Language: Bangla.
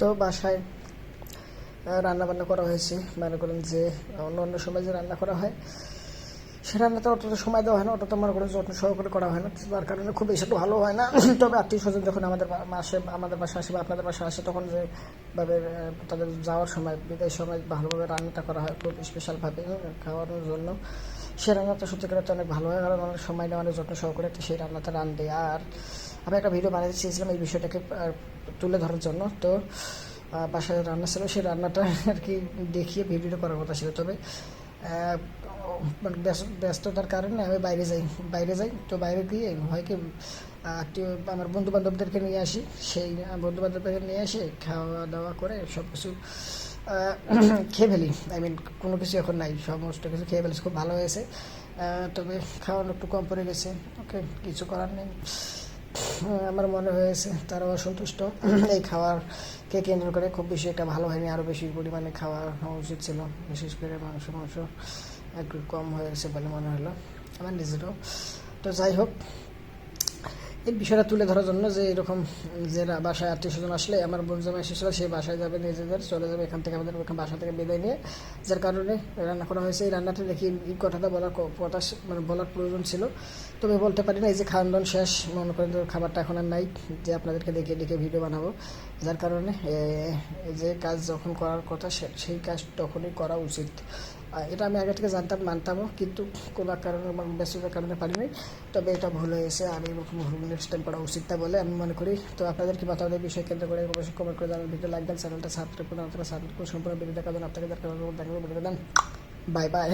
তো বাসায় রান্না বান্না করা হয়েছে, মনে করেন যে অন্য অন্য সময় যে রান্না করা হয় সে রান্নাতে অতটা সময় দেওয়া হয় না, অতটা মনে করেন যত্ন সহকারে করা হয় না, তার কারণে খুব বেশি একটা ভালো হয় না। তবে আত্মীয় স্বজন যখন আমাদের আমাদের বাসায় আসে বা আপনাদের বাসায় আসে, তখন যেভাবে তাদের যাওয়ার সময় বিদায়ের সময় ভালোভাবে রান্নাটা করা হয় খুব স্পেশালভাবে খাওয়ানোর জন্য, সে রান্নাটা সত্যি করে অনেক ভালো হয়, কারণ অনেক সময় নেওয়া অনেক যত্ন সহকারে সেই রান্নাটা রান্ধে। আর আমি একটা ভিডিও বানাতে চেয়েছিলাম এই বিষয়টাকে তুলে ধরার জন্য। তো বাসায় রান্না ছিল, সেই রান্নাটা আর কি দেখিয়ে ভিডিওটা করার কথা ছিল, তবে মানে ব্যস্ততার কারণে আমি বাইরে যাই। তো বাইরে গিয়ে হয় কি আত্মীয় আমার বন্ধু বান্ধবদেরকে নিয়ে আসি, সেই বন্ধু বান্ধবদেরকে নিয়ে এসে খাওয়া দাওয়া করে সব কিছু খেয়ে ফেলি। কোনো কিছু এখন নাই, সমস্ত কিছু খেয়ে ফেলেছি, খুব ভালো হয়েছে। তবে খাওয়ানো একটু কম পড়ে গেছে, ওকে কিছু করার নেই। আমার মনে হয়েছে তারাও অসন্তুষ্ট এই খাওয়ারকে কেন্দ্র করে, খুব বেশি একটা ভালো হয়নি, আরও বেশি পরিমাণে খাওয়া হওয়া উচিত ছিল। বিশেষ করে মাংস একটু কম হয়েছে বলে মনে হলো আমার নিজেরও। তো যাই হোক, এই বিষয়টা তুলে ধরার জন্য যে এরকম যে বাসায় আত্মীয় স্বজন আসলে, আমার বন্ধু জামাই এসেছিল, সেই বাসায় যাবে, নিজেদের চলে যাবে এখান থেকে, আমাদের বাসা থেকে বিদায় নিয়ে, যার কারণে রান্না করা হয়েছে। এই রান্নাটা দেখি এই কথাটা বলার কথা মানে বলার প্রয়োজন ছিল, তবে বলতে পারি না। এই যে খাওয়ান দাওয়ান শেষ, মনে করেন খাবারটা এখন আর নাই যে আপনাদেরকে দেখে ভিডিও বানাবো, যার কারণে এই যে কাজ যখন করার কথা সেই কাজ তখনই করা উচিত। এটা আমি আগে থেকে মানতামও, কিন্তু কোনো কারণে ব্যস্ততার কারণে পারিনি। তবে এটা ভুল হয়েছে, আমি নেক্সট টাইম করা উচিত তা বলে আমি মনে করি। তো আপনাদের কি মতামত বিষয় কেন্দ্র করে অবশ্যই কমেন্ট করে জানান, ভিডিও লাইক দেন, চ্যানেলটা সাবস্ক্রাইব করুন, আপনারা সাবস্ক্রাইব করে সম্পূর্ণ ভিডিও দেখাবেন। আপনাকে দরকার দেন। Bye bye.